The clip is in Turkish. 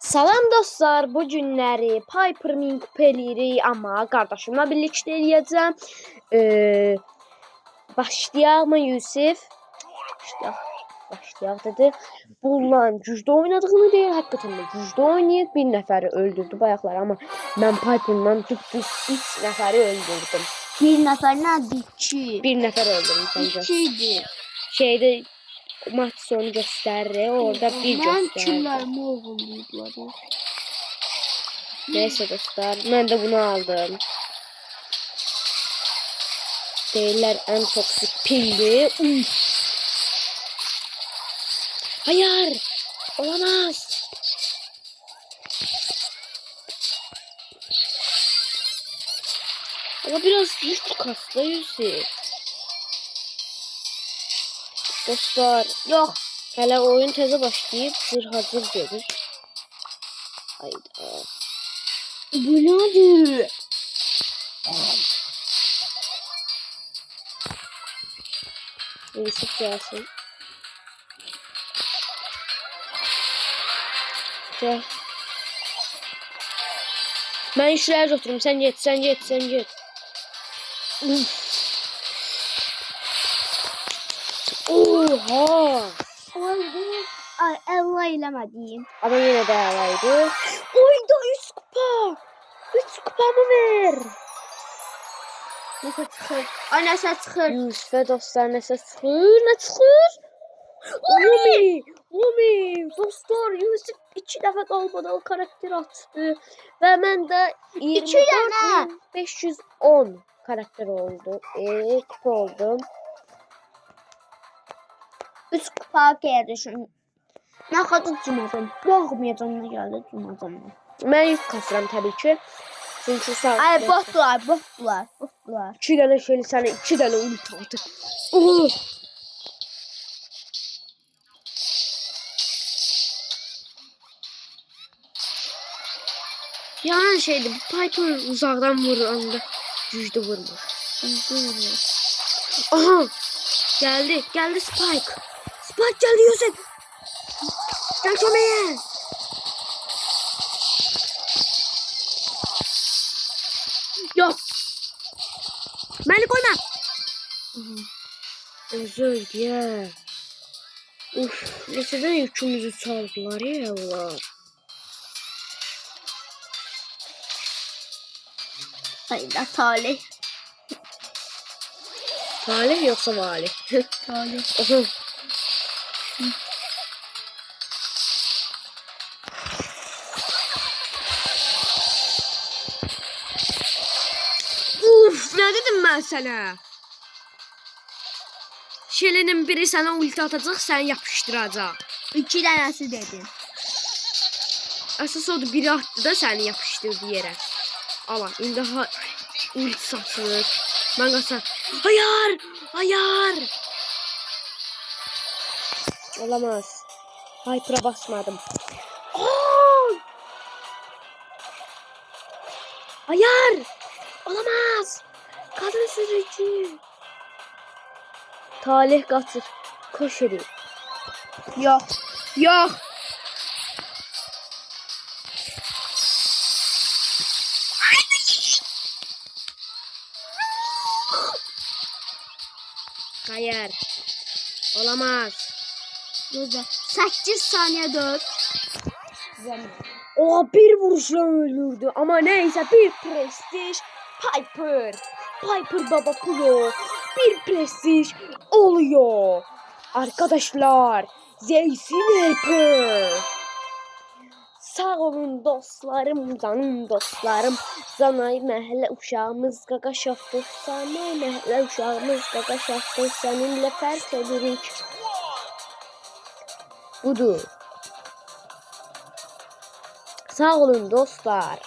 Salam dostlar, bu günləri Piper Mink eləyirik, amma qardaşımla birlikdə eləyəcəm. Başlayaq mı Yusif? Başlayaq dedi. Bununla gücdə oynadığını deyir, həqiqətən də gücdə oynayıb. Bir nəfəri öldürdü bayaqlar, amma mən Piper'la düz 3 nəfəri öldürdüm. Bir nəfər nədir? 2. Bir nəfər öldürdüm səncə? 2 idi. Şeydə maç sonu göstərir, orada bir Mən göstərir. killərimi oğurlayıblar. Neyse dostlar, ben de bunu aldım. Değiller en toksik pilli. Hayır, olamaz. Ama biraz güçlü kasla Yusuf. Dostlar, yok. Hele oyun teze başlayıp hazır gelir. Hayda. Bu nədir? Yusuf gelsin. Gel. Ben şuraya otururum. Sen git. Oha. Ay, Allah eləmədiyim. Ama yine de havaydı. Oyda 3 kupa. 3 kupamı ver. Nəsə çıxır. Ay, nəsə çıxır. Yusuf'e dostlar ne çıkır? Umi. Dostlar Yusuf 2 defa dalbadal karakter attı. Ve ben de 24.510 karakter oldu. Kupa oldum. 3 kupa gəldim. Nə qədər cümlədim. Baxmayacam nə gəldi cümlədim. Ben yük kasıram tabii ki. Çünkü sağ... Ay, boşdular. 2 tane şeyli sana 2 tane ulti attı. Oh! Yani şeydi, Piper uzaktan vurur anda güçlü vurma. Aha! Geldi Spike. Spike geldi Yusuf. Gel kömeğe. Yok. Beni koyma. Özür ya. Uf, liseden yükümüzü çaldılar ya Allah. Hayda, talih. Talih yoksa mali. Talih. Oha. Uf, ne dedim ben sana? Şelenin biri sana ulti atacak, sen yapıştıracak. 2 dənəsi dedim. Əsas odur, biri attı da səni yapışdırdı yerə. Ala, indi ulti satılır. Mən qaçar. Hayır. Olamaz. Hyper'a basmadım. Hayır. Olamaz. Kadın sürücü. Talih qaçır. Koş edin. Yox. Hayır. Olamaz. 8 saniye 4. O bir vuruşla öldürdü. Ama neyse, bir prestij. Piper Baba Pro. Bir prestij oluyor. Arkadaşlar. Zeysin Hyper. Sağ olun dostlarım, canım dostlarım. Zanay məhəllə uşağımız qaqaşaqdır. Zanay məhəllə uşağımız qaqaşaqdır. Səninlə fərq edirik. Budur. Sağ olun dostlar.